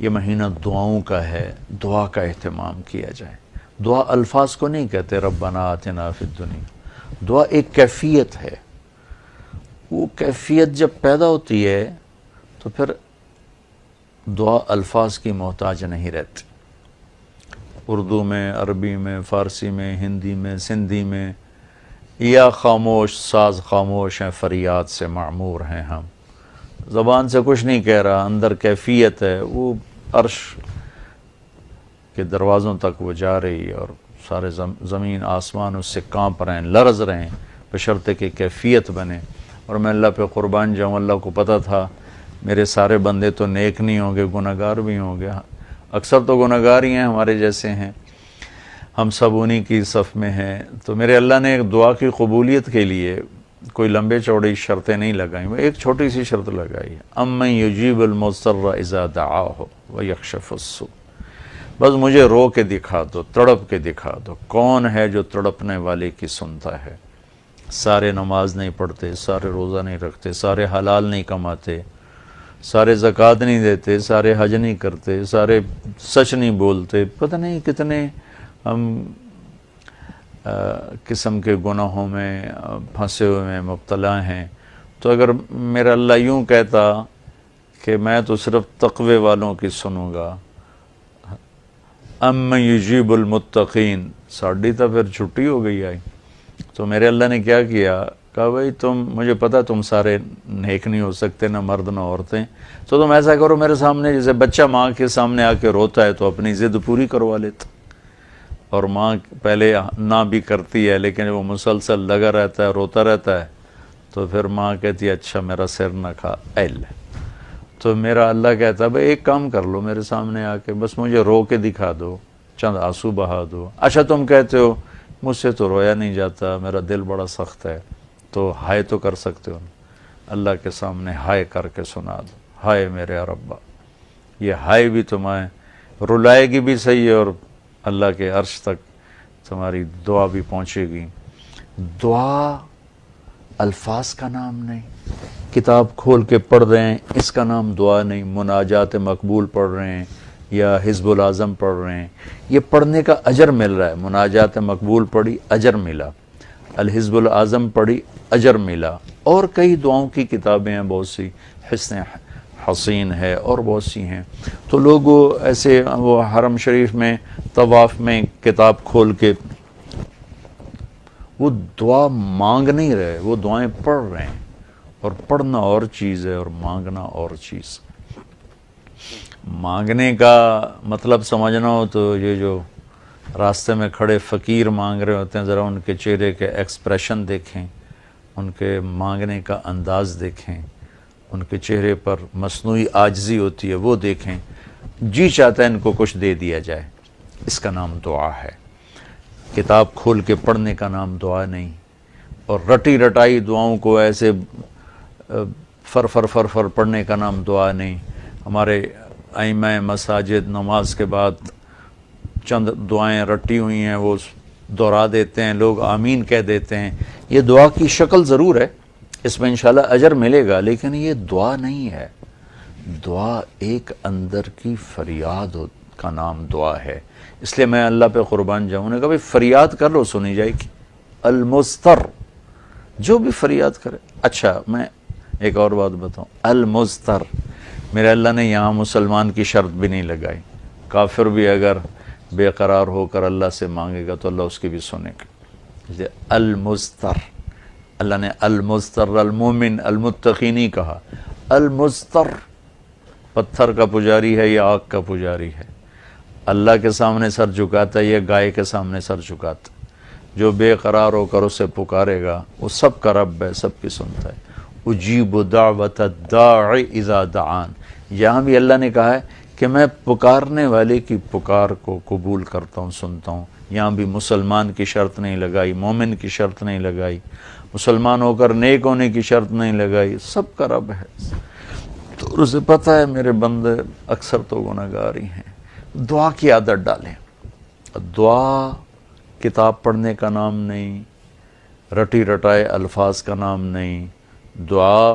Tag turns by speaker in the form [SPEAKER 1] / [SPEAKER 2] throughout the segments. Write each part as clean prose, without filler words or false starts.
[SPEAKER 1] یہ مہینہ دعاؤں کا ہے، دعا کا اہتمام کیا جائے۔ دعا الفاظ کو نہیں کہتے ربنا آتنا فی الدنیا، دعا ایک کیفیت ہے۔ وہ کیفیت جب پیدا ہوتی ہے تو پھر دعا الفاظ کی محتاج نہیں رہتی۔ اردو میں، عربی میں، فارسی میں، ہندی میں، سندھی میں، یا خاموش ساز خاموش ہیں، فریاد سے معمور ہیں ہم، زبان سے کچھ نہیں کہہ رہا، اندر کیفیت ہے، وہ عرش کے دروازوں تک وہ جا رہی ہے اور سارے زمین آسمان اس سے کانپ رہے ہیں، لرز رہے ہیں، بشرطے کہ کیفیت بنے۔ اور میں اللہ پہ قربان جاؤں، اللہ کو پتہ تھا میرے سارے بندے تو نیک نہیں ہوں گے، گناہ گار بھی ہوں گے، اکثر تو گناہ گار ہی ہیں، ہمارے جیسے ہیں، ہم سب انہی کی صف میں ہیں۔ تو میرے اللہ نے ایک دعا کی قبولیت کے لیے کوئی لمبے چوڑی شرطیں نہیں لگائیں، وہ ایک چھوٹی سی شرط لگائی ہے، امن یجیب المضطر اذا دعاہ ویکشف السوء۔ بس مجھے رو کے دکھا دو، تڑپ کے دکھا دو، کون ہے جو تڑپنے والے کی سنتا ہے۔ سارے نماز نہیں پڑھتے، سارے روزہ نہیں رکھتے، سارے حلال نہیں کماتے، سارے زکوٰۃ نہیں دیتے، سارے حج نہیں کرتے، سارے سچ نہیں بولتے، پتہ نہیں کتنے ہم قسم کے گناہوں میں پھنسے ہوئے ہیں، مبتلا ہیں۔ تو اگر میرا اللہ یوں کہتا کہ میں تو صرف تقوی والوں کی سنوں گا، امن یجیب المتقین، ساڑھی تو پھر چھٹی ہو گئی آئی۔ تو میرے اللہ نے کیا کیا، کہا بھائی تم، مجھے پتہ تم سارے نیک نہیں ہو سکتے، نہ مرد نہ عورتیں، تو تم ایسا کرو میرے سامنے، جیسے بچہ ماں کے سامنے آ کے روتا ہے تو اپنی ضد پوری کروا لیتا، اور ماں پہلے نہ بھی کرتی ہے لیکن وہ مسلسل لگا رہتا ہے، روتا رہتا ہے، تو پھر ماں کہتی ہے اچھا میرا سر نہ کھا ایل۔ تو میرا اللہ کہتا ہے بھائی ایک کام کر لو، میرے سامنے آ کے بس مجھے رو کے دکھا دو، چند آنسو بہا دو۔ اچھا تم کہتے ہو مجھ سے تو رویا نہیں جاتا، میرا دل بڑا سخت ہے، تو ہائے تو کر سکتے ہو، اللہ کے سامنے ہائے کر کے سنا دو، ہائے میرے ربا۔ یہ ہائے بھی تمہیں رلائے گی بھی صحیح ہے، اور اللہ کے عرش تک تمہاری دعا بھی پہنچے گی۔ دعا الفاظ کا نام نہیں، کتاب کھول کے پڑھ رہے ہیں اس کا نام دعا نہیں، مناجات مقبول پڑھ رہے ہیں یا حزب العظم پڑھ رہے ہیں، یہ پڑھنے کا اجر مل رہا ہے۔ مناجات مقبول پڑھی، اجر ملا، الحزب العظم پڑھی، اجر ملا، اور کئی دعاؤں کی کتابیں ہیں بہت سی، حسن حسین ہے اور بہت سی ہیں۔ تو لوگ ایسے وہ حرم شریف میں طواف میں کتاب کھول کے وہ دعا مانگ نہیں رہے، وہ دعائیں پڑھ رہے ہیں، اور پڑھنا اور چیز ہے اور مانگنا اور چیز۔ مانگنے کا مطلب سمجھنا ہو تو یہ جو راستے میں کھڑے فقیر مانگ رہے ہوتے ہیں، ذرا ان کے چہرے کے ایکسپریشن دیکھیں، ان کے مانگنے کا انداز دیکھیں، ان کے چہرے پر مصنوعی عاجزی ہوتی ہے وہ دیکھیں، جی چاہتا ہے ان کو کچھ دے دیا جائے، اس کا نام دعا ہے۔ کتاب کھول کے پڑھنے کا نام دعا نہیں، اور رٹی رٹائی دعاؤں کو ایسے فر فر فر فر پڑھنے کا نام دعا نہیں۔ ہمارے ائمہ مساجد نماز کے بعد چند دعائیں رٹی ہوئی ہیں وہ دہرا دیتے ہیں، لوگ آمین کہہ دیتے ہیں، یہ دعا کی شکل ضرور ہے، اس میں انشاءاللہ اجر ملے گا، لیکن یہ دعا نہیں ہے۔ دعا ایک اندر کی فریاد کا نام دعا ہے۔ اس لیے میں اللہ پہ قربان جاؤں، نے کہا بھائی فریاد کر لو سنی جائے گی، المضطر، جو بھی فریاد کرے۔ اچھا میں ایک اور بات بتاؤں، المضطر، میرے اللہ نے یہاں مسلمان کی شرط بھی نہیں لگائی، کافر بھی اگر بے قرار ہو کر اللہ سے مانگے گا تو اللہ اس کی بھی سنے گا۔ المضطر، اللہ نے المضطر المومن المتقی نہیں کہا، المضطر، پتھر کا پجاری ہے یا آگ کا پجاری ہے، اللہ کے سامنے سر جھکاتا ہے یا گائے کے سامنے سر جھکاتا ہے، جو بے قرار ہو کر اسے پکارے گا وہ سب کا رب ہے، سب کی سنتا ہے۔ اجیب دعوت الداع اذا دعان، یہاں بھی اللہ نے کہا ہے کہ میں پکارنے والے کی پکار کو قبول کرتا ہوں، سنتا ہوں۔ یہاں بھی مسلمان کی شرط نہیں لگائی، مومن کی شرط نہیں لگائی، مسلمان ہو کر نیک ہونے کی شرط نہیں لگائی، سب کا رب ہے۔ تو اسے پتہ ہے میرے بندے اکثر تو گناہ گار ہی ہیں۔ دعا کی عادت ڈالیں۔ دعا کتاب پڑھنے کا نام نہیں، رٹی رٹائے الفاظ کا نام نہیں، دعا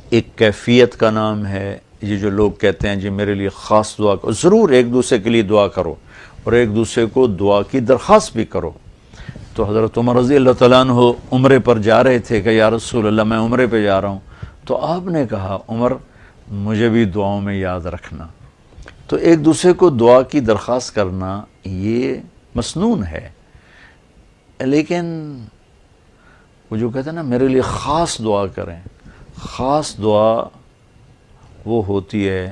[SPEAKER 1] ایک کیفیت کا نام ہے، یہ جو لوگ کہتے ہیں جی میرے لیے خاص دعا کرو، ضرور ایک دوسرے کے لیے دعا کرو اور ایک دوسرے کو دعا کی درخواست بھی کرو۔ تو حضرت عمر رضی اللہ تعالیٰ عنہ عمرے پر جا رہے تھے کہ یا رسول اللہ میں عمرے پہ جا رہا ہوں، تو آپ نے کہا عمر مجھے بھی دعاؤں میں یاد رکھنا۔ تو ایک دوسرے کو دعا کی درخواست کرنا یہ مسنون ہے، لیکن وہ جو کہتے ہیں نا میرے لیے خاص دعا کریں، خاص دعا وہ ہوتی ہے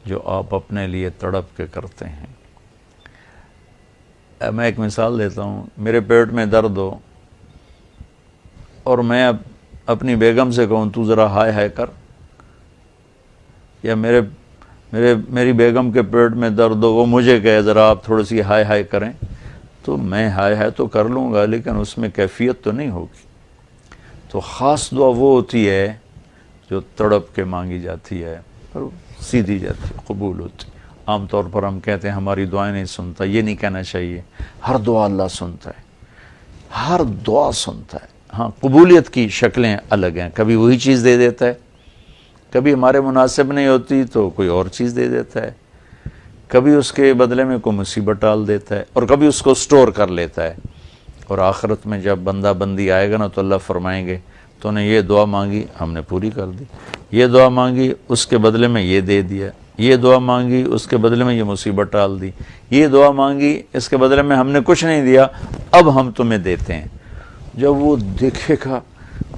[SPEAKER 1] جو آپ اپنے لیے تڑپ کے کرتے ہیں۔ میں ایک مثال دیتا ہوں، میرے پیٹ میں درد ہو اور میں اپنی بیگم سے کہوں تو ذرا ہائے ہائے کر، یا میری بیگم کے پیٹ میں درد ہو وہ مجھے کہے ذرا آپ تھوڑی سی ہائے ہائے کریں، تو میں ہائے ہائے تو کر لوں گا لیکن اس میں کیفیت تو نہیں ہوگی۔ تو خاص دعا وہ ہوتی ہے جو تڑپ کے مانگی جاتی ہے اور سیدھی جاتی ہے، قبول ہوتی ہے۔ عام طور پر ہم کہتے ہیں ہماری دعائیں نہیں سنتا، یہ نہیں کہنا چاہیے، ہر دعا اللہ سنتا ہے، ہر دعا سنتا ہے۔ ہاں قبولیت کی شکلیں الگ ہیں، کبھی وہی چیز دے دیتا ہے، کبھی ہمارے مناسب نہیں ہوتی تو کوئی اور چیز دے دیتا ہے، کبھی اس کے بدلے میں کوئی مصیبت ڈال دیتا ہے، اور کبھی اس کو سٹور کر لیتا ہے۔ اور آخرت میں جب بندہ بندی آئے گا نا تو اللہ فرمائیں گے تو نے یہ دعا مانگی ہم نے پوری کر دی، یہ دعا مانگی اس کے بدلے میں یہ دے دیا، یہ دعا مانگی اس کے بدلے میں یہ مصیبت ڈال دی، یہ دعا مانگی اس کے بدلے میں ہم نے کچھ نہیں دیا اب ہم تمہیں دیتے ہیں۔ جب وہ دیکھے گا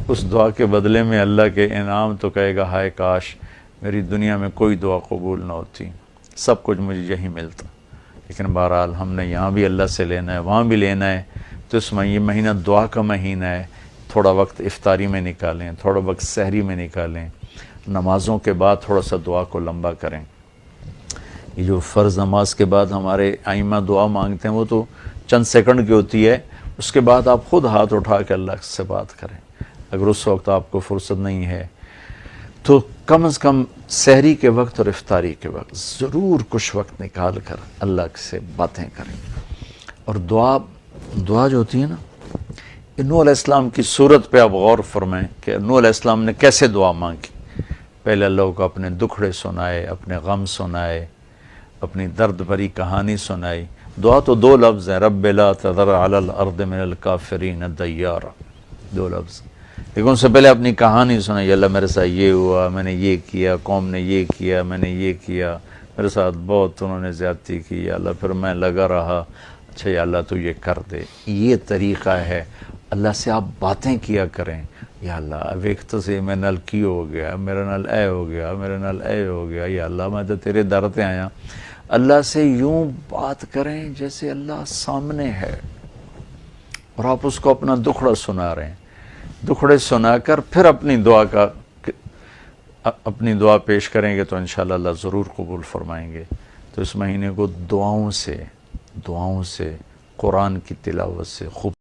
[SPEAKER 1] اس دعا کے بدلے میں اللہ کے انعام تو کہے گا ہائے کاش میری دنیا میں کوئی دعا قبول نہ ہوتی، سب کچھ مجھے یہی ملتا۔ لیکن بہرحال ہم نے یہاں بھی اللہ سے لینا ہے، وہاں بھی لینا ہے، تو اس میں یہ مہینہ دعا کا مہینہ ہے، تھوڑا وقت افطاری میں نکالیں، تھوڑا وقت سحری میں نکالیں، نمازوں کے بعد تھوڑا سا دعا کو لمبا کریں۔ یہ جو فرض نماز کے بعد ہمارے ائمہ دعا مانگتے ہیں وہ تو چند سیکنڈ کی ہوتی ہے، اس کے بعد آپ خود ہاتھ اٹھا کے اللہ سے بات کریں۔ اگر اس وقت آپ کو فرصت نہیں ہے تو کم از کم سحری کے وقت اور افطاری کے وقت ضرور کچھ وقت نکال کر اللہ سے باتیں کریں۔ اور دعا جو ہوتی ہے نا، نوح علیہ السلام کی صورت پہ آپ غور فرمائیں کہ نوح علیہ السلام نے کیسے دعا مانگی۔ پہلے اللہ کو اپنے دکھڑے سنائے، اپنے غم سنائے، اپنی درد بھری کہانی سنائی۔ دعا تو دو لفظ ہیں، رب لا تذر علی الارض من الکافرین دیارا، دو لفظ، لیکن ان سے پہلے اپنی کہانی سنائی، اللہ میرے ساتھ یہ ہوا، میں نے یہ کیا، قوم نے یہ کیا، میں نے یہ کیا، میرے ساتھ بہت انہوں نے زیادتی کی، یا اللہ پھر میں لگا رہا، اچھا یا اللہ تو یہ کر دے۔ یہ طریقہ ہے، اللہ سے آپ باتیں کیا کریں، یا اللہ اب ایک تو سے میں نل کی ہو گیا، میرا نل اے ہو گیا، میرا نل اے ہو گیا، یا اللہ میں تو تیرے در پہ آیا۔ اللہ سے یوں بات کریں جیسے اللہ سامنے ہے اور آپ اس کو اپنا دکھڑا سنا رہے ہیں۔ دکھڑے سنا کر پھر اپنی دعا پیش کریں گے تو انشاءاللہ اللہ ضرور قبول فرمائیں گے۔ تو اس مہینے کو دعاؤں سے، قرآن کی تلاوت سے، خوب